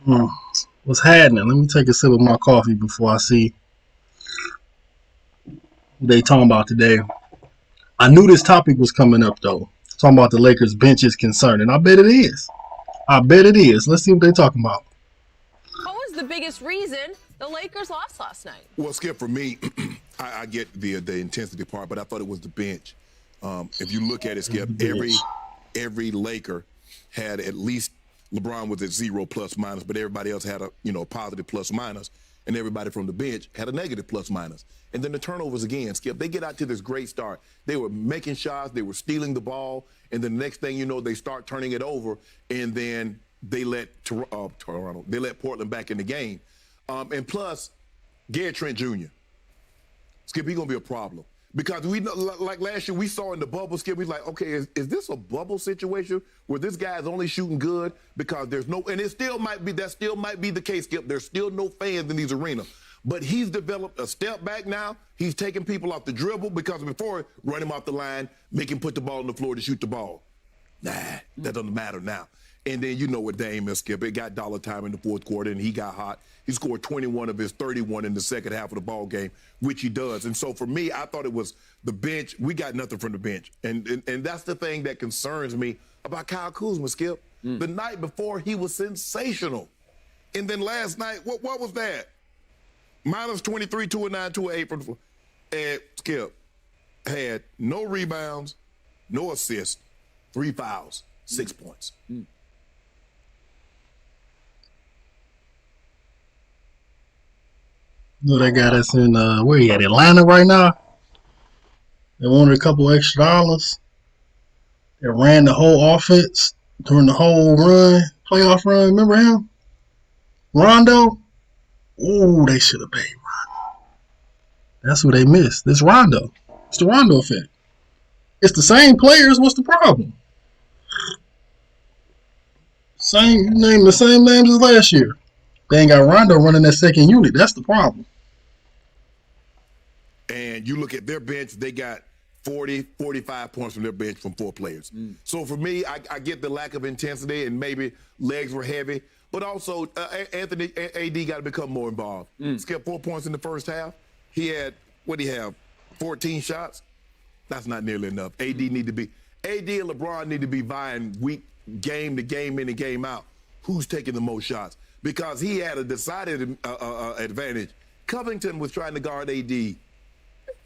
Hmm. What's happening? Let me take a sip of my coffee before I see what they talking about today. I knew this topic was coming up though. Talking about the Lakers bench is concerned, and I bet it is. I bet it is. Let's see what they talking about. What was the biggest reason the Lakers lost last night? Well, Skip, for me, I get the intensity part, but I thought it was the bench. If you look at it, Skip, every Laker had at least LeBron was at 0 plus minus, but everybody else had a positive plus minus, and everybody from the bench had a negative plus minus. And then the turnovers again, Skip, they get out to this great start. They were making shots, they were stealing the ball, and then the next thing you know, they start turning it over, and then they let Toronto, they let Portland back in the game. And plus, Gary Trent Jr., Skip, he's going to be a problem. Because we know, like last year, we saw in the bubble, Skip, we like, okay, is this a bubble situation where this guy is only shooting good because there's no, and that still might be the case, Skip. There's still no fans in these arenas. But he's developed a step back now. He's taking people off the dribble because before, run him off the line, make him put the ball on the floor to shoot the ball. Nah, that doesn't matter now. And then you know what Dame is, Skip. It got dollar time in the fourth quarter, and he got hot. He scored 21 of his 31 in the second half of the ball game, which he does. And so for me, I thought it was the bench. We got nothing from the bench. And that's the thing that concerns me about Kyle Kuzma, Skip. The night before, he was sensational. And then last night, what was that? Minus 23, 2 of 9, 2 of 8 from the floor. And Skip had no rebounds, no assists, 3 fouls, 6 points. You know they got us in where you at, Atlanta right now. They wanted a couple extra dollars. They ran the whole offense during the whole playoff run. Remember him? Rondo? Ooh, they should have paid Rondo. That's what they missed. This Rondo. It's the Rondo effect. It's the same players. What's the problem? You name the same names as last year. They ain't got Rondo running that second unit. That's the problem. And you look at their bench, they got 40, 45 points from their bench from 4 players. So for me, I get the lack of intensity and maybe legs were heavy, but also Anthony AD got to become more involved. Skip 4 points in the first half. He had, what do you have, 14 shots? That's not nearly enough. AD and LeBron need to be vying week, game to game in and game out. Who's taking the most shots? Because he had a decided advantage. Covington was trying to guard AD.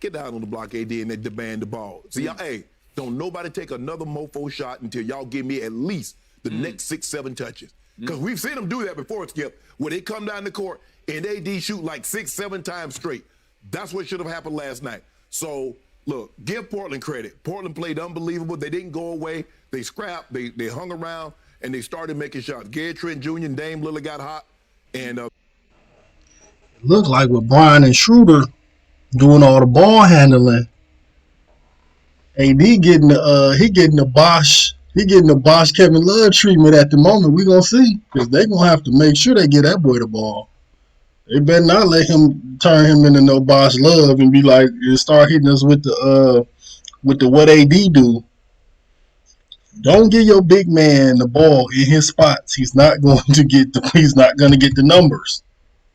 Get down on the block, AD, and they demand the ball. So, y'all, hey, don't nobody take another mofo shot until y'all give me at least the next 6, 7 touches. Because we've seen them do that before, Skip, where they come down the court and AD shoot like 6, 7 times straight. That's what should have happened last night. So, look, give Portland credit. Portland played unbelievable. They didn't go away. They scrapped. They hung around, and they started making shots. Gary Trent Jr. and Dame Lillard got hot. And It looked like with Brian and Schroeder doing all the ball handling, AD getting the Bosh Kevin Love treatment at the moment. We gonna see, because they gonna have to make sure they get that boy the ball. They better not let him turn him into no Bosh Love and be like start hitting us with the what AD do. Don't give your big man the ball in his spots. He's not going to get the numbers.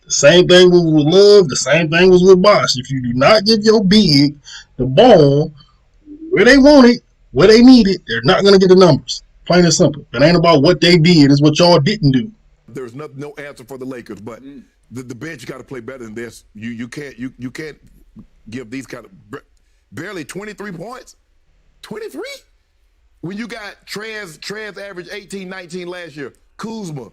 The same thing was with Love. The same thing was with Bosh. If you do not give your big the ball where they want it, where they need it, they're not going to get the numbers. Plain and simple. It ain't about what they did. It's what y'all didn't do. there's no answer for the Lakers, but the bench got to play better than this. You can't give these kind of barely 23 points. 23? When you got Trez average 18, 19 last year. Kuzma.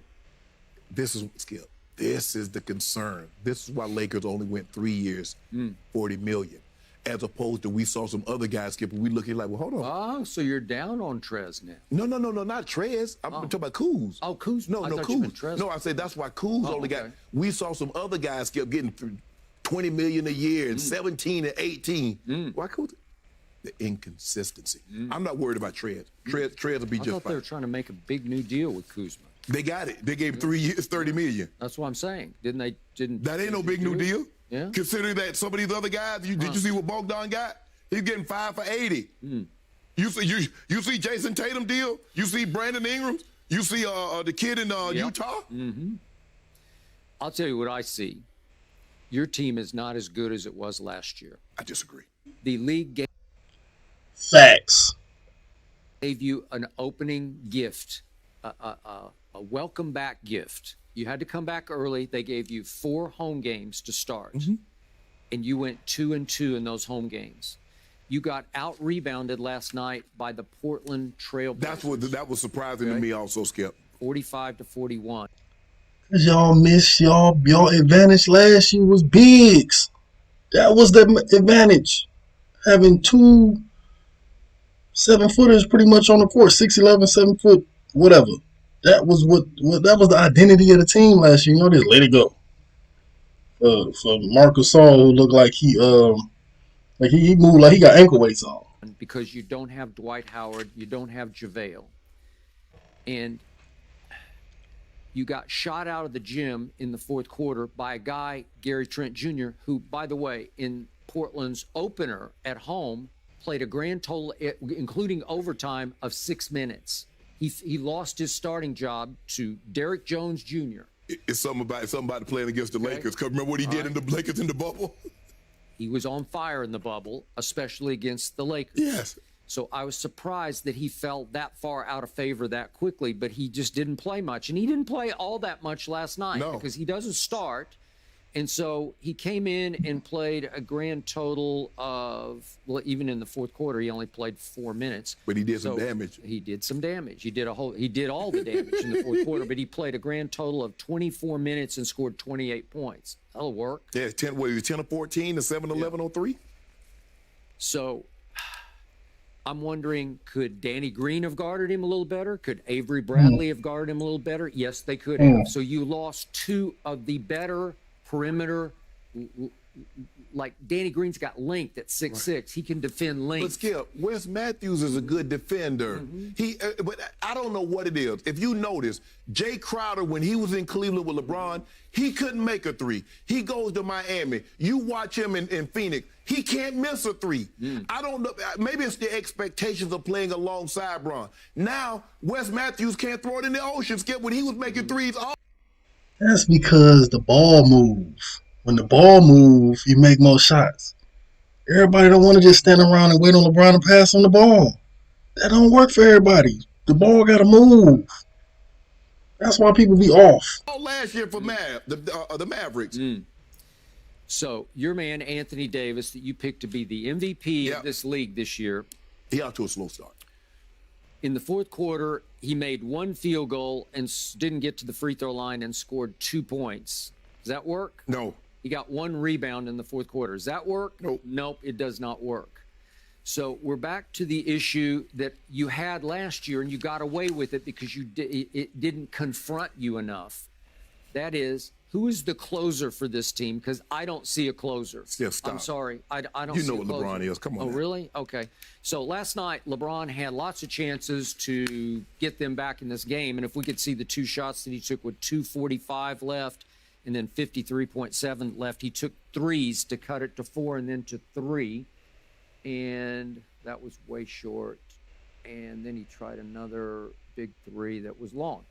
This is Skip. This is the concern. This is why Lakers only went 3 years, 40 million. As opposed to we saw some other guys, Skip, and we looking like, well, hold on. Oh, so you're down on Trez now. No, not Trez. I'm talking about Kuz. Oh, Kuz. No, Kuz. No, I said that's why Kuz only got. We saw some other guys, Skip, getting 20 million a year and 17 and 18. Why Kuz? The inconsistency. I'm not worried about Trez. Trez will be just fine. I thought they were trying to make a big new deal with Kuzma. They got it. They gave 3 years, 30 million. That's what I'm saying. Didn't they? That ain't no big new deal. Yeah. Considering that some of these other guys, did you see what Bogdan got? He's getting 5 for 80. You see Jason Tatum deal? You see Brandon Ingram? You see the kid in Utah? I'll tell you what I see. Your team is not as good as it was last year. I disagree. The league Facts. gave you an opening gift, a welcome back gift. You had to come back early. They gave you 4 home games to start, and you went 2-2 in those home games. You got out-rebounded last night by the Portland Trailblazers. That was surprising to me also, Skip. 45-41. Cause y'all miss y'all advantage last year was bigs. That was the advantage. Having 2 7-footers pretty much on the court, 6'11", 7 foot, whatever. That was that was the identity of the team last year. You know, just let it go. For Marcus Gasol, who looked like he moved like he got ankle weights on. Because you don't have Dwight Howard, you don't have JaVale. And you got shot out of the gym in the fourth quarter by a guy, Gary Trent Jr., who, by the way, in Portland's opener at home, played a grand total, including overtime, of 6 minutes. He lost his starting job to Derrick Jones Jr. It's something about playing against the Lakers. Cause remember what he did in the Lakers in the bubble? He was on fire in the bubble, especially against the Lakers. Yes. So I was surprised that he fell that far out of favor that quickly, but he just didn't play much. And he didn't play all that much last night because he doesn't start. And so he came in and played a grand total of, well, even in the fourth quarter, he only played 4 minutes. But he did some damage. He did some damage. He did all the damage in the fourth quarter, but he played a grand total of 24 minutes and scored 28 points. That'll work. Yeah, 10 of 14 and 7-11 on 3. So I'm wondering, could Danny Green have guarded him a little better? Could Avery Bradley have guarded him a little better? Yes, they could have. So you lost 2 of the better perimeter. Like Danny Green's got length at 6'6". He can defend length. But Skip, Wes Matthews is a good defender. But I don't know what it is. If you notice, Jay Crowder, when he was in Cleveland with LeBron, he couldn't make a 3. He goes to Miami. You watch him in Phoenix. He can't miss a 3. I don't know. Maybe it's the expectations of playing alongside Bron. Now, Wes Matthews can't throw it in the ocean, Skip, when he was making 3s. That's because the ball moves. When the ball moves, you make more shots. Everybody don't want to just stand around and wait on LeBron to pass on the ball. That don't work for everybody. The ball got to move. That's why people be off. Last year for the Mavericks. So your man, Anthony Davis, that you picked to be the MVP of this league this year. He out to a slow start. In the fourth quarter, he made 1 field goal and didn't get to the free throw line and scored 2 points. Does that work? No. He got 1 rebound in the fourth quarter. Does that work? Nope. Nope, it does not work. So we're back to the issue that you had last year, and you got away with it because it didn't confront you enough. That is, who is the closer for this team? Because I don't see a closer. Yeah, stop. I'm sorry. I don't You see know a what closer. LeBron is. Come on. Oh, now. really? Okay. So last night, LeBron had lots of chances to get them back in this game. And if we could see the 2 shots that he took with 2:45 left and then 53.7 left, he took 3s to cut it to 4 and then to 3. And that was way short. And then he tried another big 3 that was long.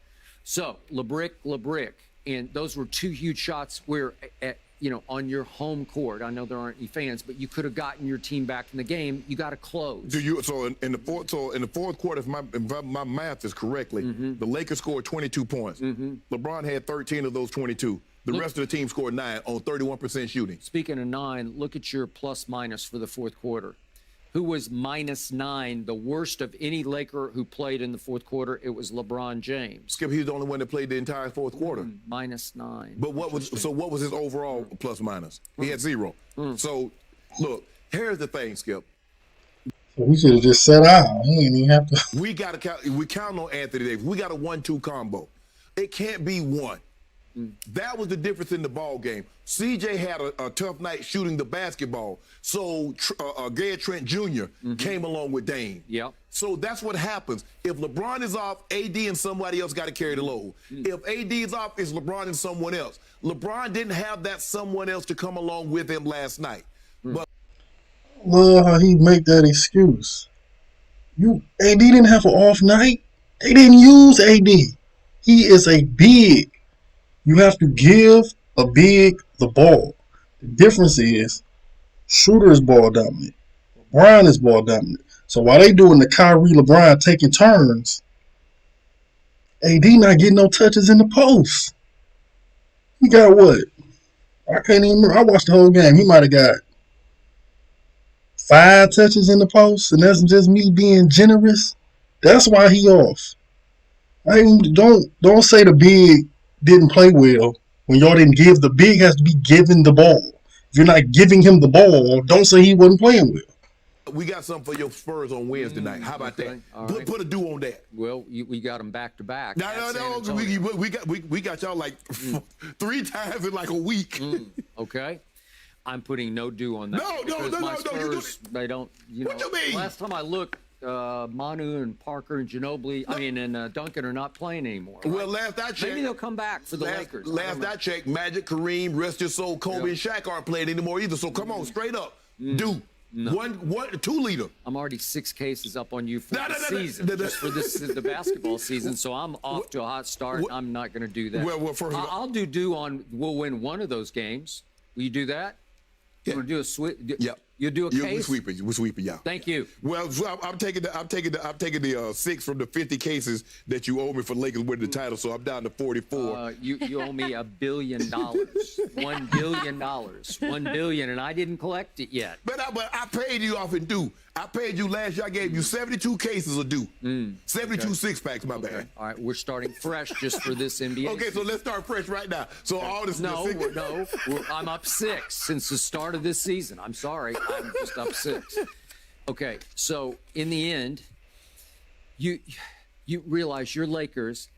So LeBrick. And those were 2 huge shots where, on your home court. I know there aren't any fans, but you could have gotten your team back in the game. You got to close. So in the fourth quarter, if my math is correctly, the Lakers scored 22 points. LeBron had 13 of those 22. The rest of the team scored 9 on 31% shooting. Speaking of 9, look at your plus minus for the fourth quarter. Who was -9, the worst of any Laker who played in the fourth quarter? It was LeBron James. Skip, he's the only one that played the entire fourth quarter. -9. But what was his overall plus minus? He had 0. So look, here's the thing, Skip. So he should have just sat out. He didn't even have to. We count on Anthony Davis. We got a 1-2 combo. It can't be 1. That was the difference in the ball game. CJ had a tough night shooting the basketball, so Gary Trent Jr. came along with Dame. Yep. So that's what happens. If LeBron is off, AD and somebody else got to carry the load. If AD is off, it's LeBron and someone else. LeBron didn't have that someone else to come along with him last night. But Love how he make that excuse. AD didn't have an off night. They didn't use AD. He is a big. You have to give a big the ball. The difference is Shooter is ball dominant. LeBron is ball dominant. So while they doing the Kyrie LeBron taking turns, AD not getting no touches in the post. He got what? I can't even remember. I watched the whole game. He might have got 5 touches in the post, and that's just me being generous. That's why he off. Don't say the big didn't play well when y'all didn't give. The big has to be given the ball. If you're not giving him the ball, don't say he wasn't playing well. We got something for your Spurs on Wednesday night. How about that? Right. Put a do on that. Well, we got them back to back. No. We got y'all like 3 times in like a week. Okay. I'm putting no due on that. No. Spurs, they don't. What you mean? Last time I looked, Manu and Parker and Ginobili, and Duncan are not playing anymore. Right? Well, last I checked, maybe they'll come back for the Lakers. Last I checked, Magic, Kareem, rest your soul, Kobe, and Shaq aren't playing anymore either. So come on, straight up, do. No. 2 liter. I'm already 6 cases up on you for the season, just for the basketball season. So I'm off to a hot start. I'm not going to do that. Well, first I'll do on. We'll win one of those games. Will you do that? Yeah. You want to do a sweep? Yep. You do a case. We're sweeping y'all. Thank you. Well, I'm taking the 6 from the 50 cases that you owe me for Lakers winning the title, so I'm down to 44. You owe me $1 billion, $1 billion, $1 billion, and I didn't collect it yet. But I paid you off in due. I paid you last year. I gave you 72 cases of due. 72 6-packs. My bad. All right, we're starting fresh just for this NBA. Okay, so let's start fresh right now. So all this. I'm up 6 since the start of this season. I'm sorry. I'm just up 6. Okay, so in the end, you realize your Lakers,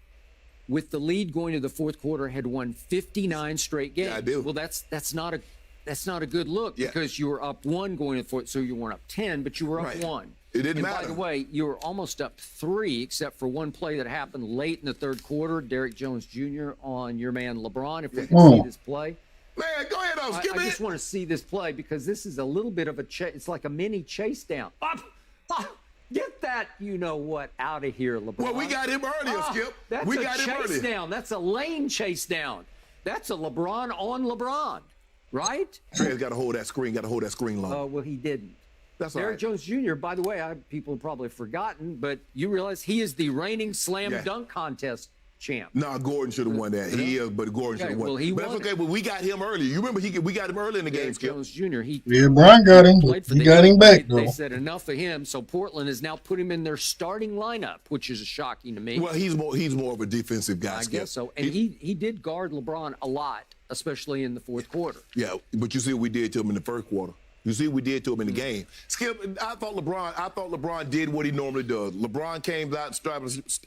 with the lead going to the fourth quarter, had won 59 straight games. Yeah, I do. Well, that's not a good look because you were up 1 going to the fourth, so you weren't up 10, but you were up 1. It didn't matter. By the way, you were almost up 3, except for one play that happened late in the third quarter. Derrick Jones Jr. on your man LeBron. If we can see this play. Man, go ahead, skip it. I just want to see this play because this is a little bit of a chase. It's like a mini chase down. Get that, out of here, LeBron. Well, we got him earlier, Skip. That's a chase down. That's a lane chase down. That's a LeBron on LeBron, right? Trey's got to hold that screen. Long. Oh, well, he didn't. That's all right. Derrick Jones Jr., by the way, people have probably forgotten, but you realize he is the reigning slam dunk contest champ. No, Gordon should have won that. He is, but Gordon should have won. Well, he but won that's okay. But we got him early. You remember we got him early in the game, Skip. Jones Jr. Brian got him. He got him back though. They said enough of him, so Portland has now put him in their starting lineup, which is shocking to me. Well, he's more of a defensive guy. I guess so. And he did guard LeBron a lot, especially in the fourth quarter. Yeah, but you see what we did to him in the first quarter. You see what we did to him in the game. Skip, I thought LeBron did what he normally does. LeBron came out,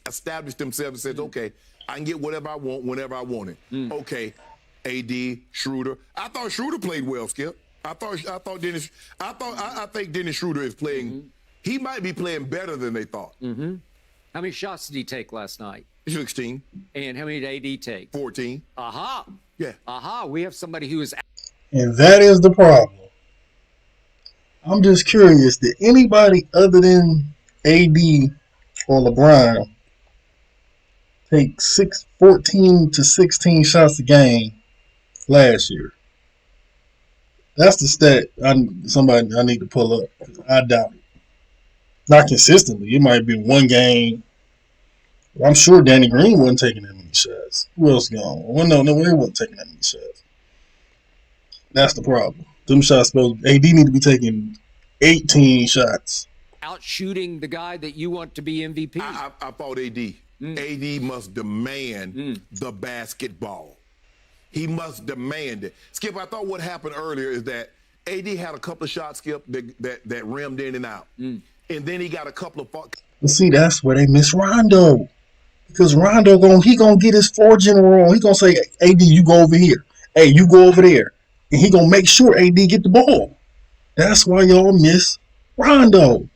established himself, and said, "Okay, I can get whatever I want whenever I want it." Okay, AD, Schroeder. I thought Schroeder played well, Skip. I think Dennis Schroeder is playing. He might be playing better than they thought. How many shots did he take last night? 16. And how many did AD take? 14. Aha. Yeah. Aha. We have somebody who is. And that is the problem. I'm just curious, did anybody other than AD or LeBron take 14 to 16 shots a game last year? That's the stat I need to pull up. I doubt it. Not consistently. It might be one game. I'm sure Danny Green wasn't taking that many shots. Who else gone? Well, no, they wasn't taking that many shots. That's the problem. Them shots AD need to be taking 18 shots. Out shooting the guy that you want to be MVP. I thought AD. AD must demand the basketball. He must demand it. Skip, I thought what happened earlier is that AD had a couple of shots, Skip, that rimmed in and out. And then he got a couple of... But see, that's where they miss Rondo. Because Rondo, he going to get his floor general on. He going to say, AD, you go over here. Hey, you go over there. And he going to make sure AD get the ball. That's why y'all miss Rondo.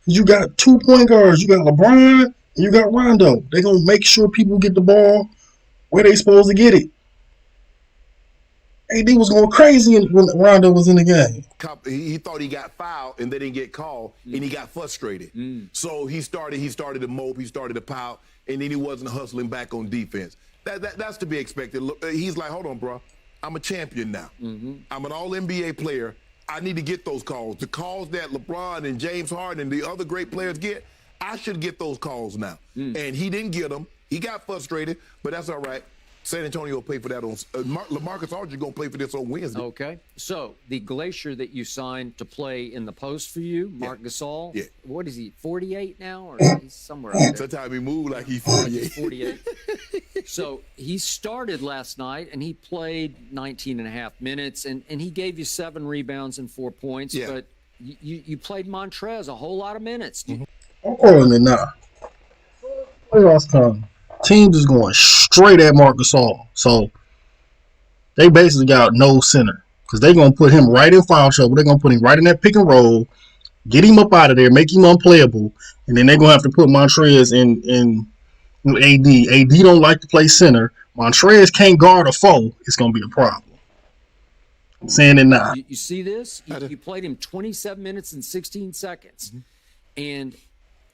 Because you got 2 point guards. You got LeBron and you got Rondo. They going to make sure people get the ball where they supposed to get it. AD was going crazy when Rondo was in the game. He thought he got fouled and they didn't get called, and he got frustrated. So he started to mope, he started to pout, and then he wasn't hustling back on defense. That's to be expected. Look, he's like, hold on, bro. I'm a champion now. I'm an all-NBA player. I need to get those calls. The calls that LeBron and James Harden and the other great players get, I should get those calls now. And he didn't get them. He got frustrated, but that's all right. San Antonio will pay for that on LaMarcus Aldridge going to play for this on Wednesday. Okay. So the Glacier that you signed to play in the post for you, Marc Gasol, what is he, 48 now? Or he's somewhere out there? Sometimes he moved like he's 48. He's 48. So he started last night, and he played 19 and a half minutes, and he gave you 7 rebounds and 4 points. Yeah. But you played Montrez a whole lot of minutes. I'm calling it now. Playoffs time. Teams is going straight at Marc Gasol. So they basically got no center because they're going to put him right in foul trouble. They're going to put him right in that pick and roll, get him up out of there, make him unplayable, and then they're going to have to put Montrez in AD. AD don't like to play center. Montrez can't guard a foe. It's going to be a problem. I'm saying it now. You see this? You played him 27 minutes and 16 seconds, and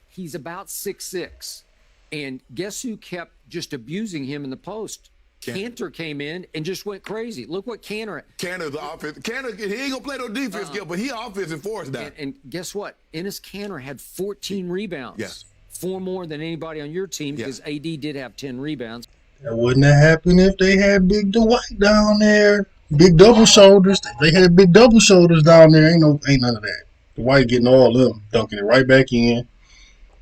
he's about 6'6". And guess who kept just abusing him in the post? Cantor came in and just went crazy. Look what Cantor's the offense. Cantor, he ain't gonna play no defense, but he offensive force now. And guess what? Enes Kanter had 14 rebounds. Yes. 4 more than anybody on your team because AD did have 10 rebounds. That wouldn't have happened if they had Big Dwight down there. Big double shoulders. If they had big double shoulders down there. Ain't none of that. Dwight getting all of them, dunking it right back in.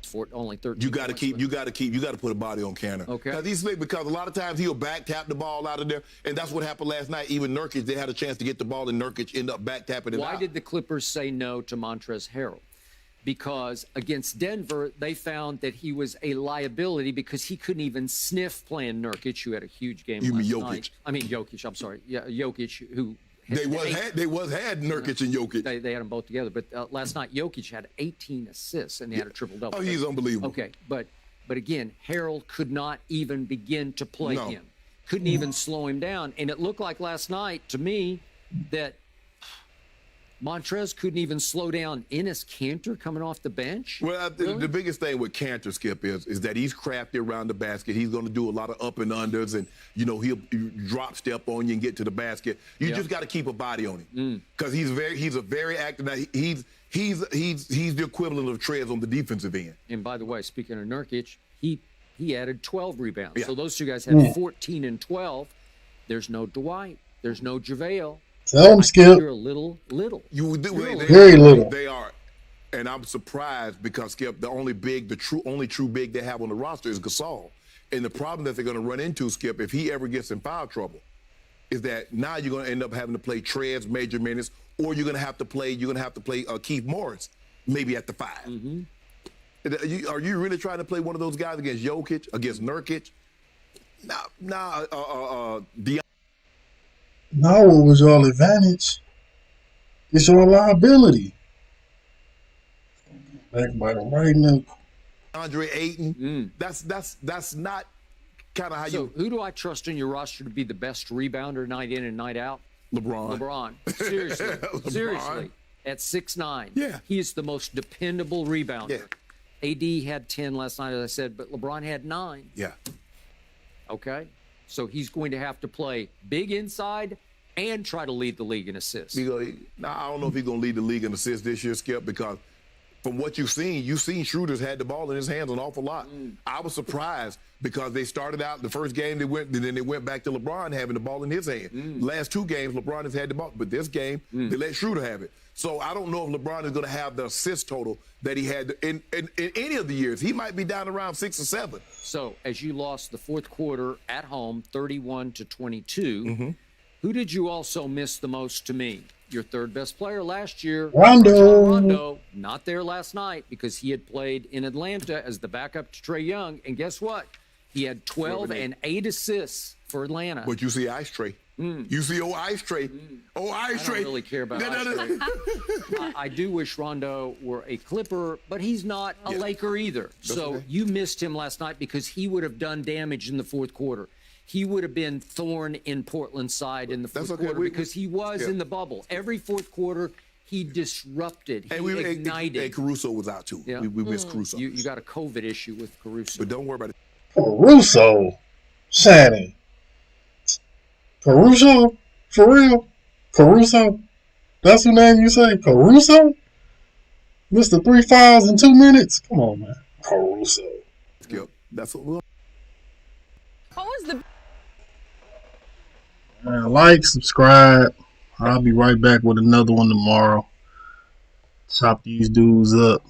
For only 13. You got to put a body on Cantor. Okay. Because a lot of times he'll back tap the ball out of there, and that's what happened last night. Even Nurkic, they had a chance to get the ball, and Nurkic ended up back tapping it out. Why did the Clippers say no to Montrezl Harrell? Because against Denver, they found that he was a liability because he couldn't even sniff playing Nurkic, who had a huge game last night. I mean Jokic. I'm sorry. Yeah, Jokic, who. They had Nurkic and Jokic. They had them both together. But last night, Jokic had 18 assists, and he had a triple-double. Oh, he's unbelievable. Okay, but again, Harrell could not even begin to play him. Couldn't even slow him down. And it looked like last night, to me, that Montrez couldn't even slow down Enes Kanter coming off the bench. Well, the biggest thing with Kanter, Skip, is that he's crafty around the basket. He's going to do a lot of up and unders, and he'll drop step on you and get to the basket. You just got to keep a body on him because he's a very active. He's the equivalent of Trez on the defensive end. And by the way, speaking of Nurkic, he added 12 rebounds. Yeah. So those two guys had 14 and 12. There's no Dwight. There's no JaVale. Tell them, Skip. You're a little. Very little. They are. And I'm surprised because, Skip, the only true big they have on the roster is Gasol. And the problem that they're going to run into, Skip, if he ever gets in foul trouble, is that now you're going to end up having to play Trez major minutes, or you're going to have to play Keith Morris, maybe at the 5. Are you really trying to play one of those guys against Jokic, against Nurkic? Now what was your advantage? It's your liability. Back by the right now. Andre Ayton. That's not kind of how you. Who do I trust in your roster to be the best rebounder night in and night out? LeBron. Seriously. Seriously. At 6'9". Yeah. He is the most dependable rebounder. Yeah. AD had 10 last night, as I said, but LeBron had 9. Yeah. Okay. So he's going to have to play big inside and try to lead the league in assists. I don't know if he's going to lead the league in assists this year, Skip, because from what you've seen Schroeder's had the ball in his hands an awful lot. I was surprised because they started out the first game they went back to LeBron having the ball in his hand. Last 2 games, LeBron has had the ball, but this game they let Schroeder have it. So I don't know if LeBron is going to have the assist total that he had in any of the years. He might be down around 6 or 7. So as you lost the fourth quarter at home, 31-22, who did you also miss the most to me? Your third best player last year, Rondo, not there last night because he had played in Atlanta as the backup to Trae Young. And guess what? He had 12 and 8 assists for Atlanta. But you see Ice Trae. You see Ice Trae. Ice Trae. I don't really care about Ice Trae. I do wish Rondo were a Clipper, but he's not a Laker either. So you missed him last night because he would have done damage in the fourth quarter. He would have been thorn in Portland's side in the fourth quarter because he was in the bubble. Every fourth quarter, he disrupted. He ignited. And Caruso was out, too. Yeah. We missed Caruso. You got a COVID issue with Caruso. But don't worry about it. Caruso. Shannon. Caruso? For real? Caruso? That's the name you say? Caruso? Mr. 3 fouls in 2 minutes? Come on, man. Caruso. Skip. That's what What was the Man, like, subscribe. I'll be right back with another one tomorrow. Chop these dudes up.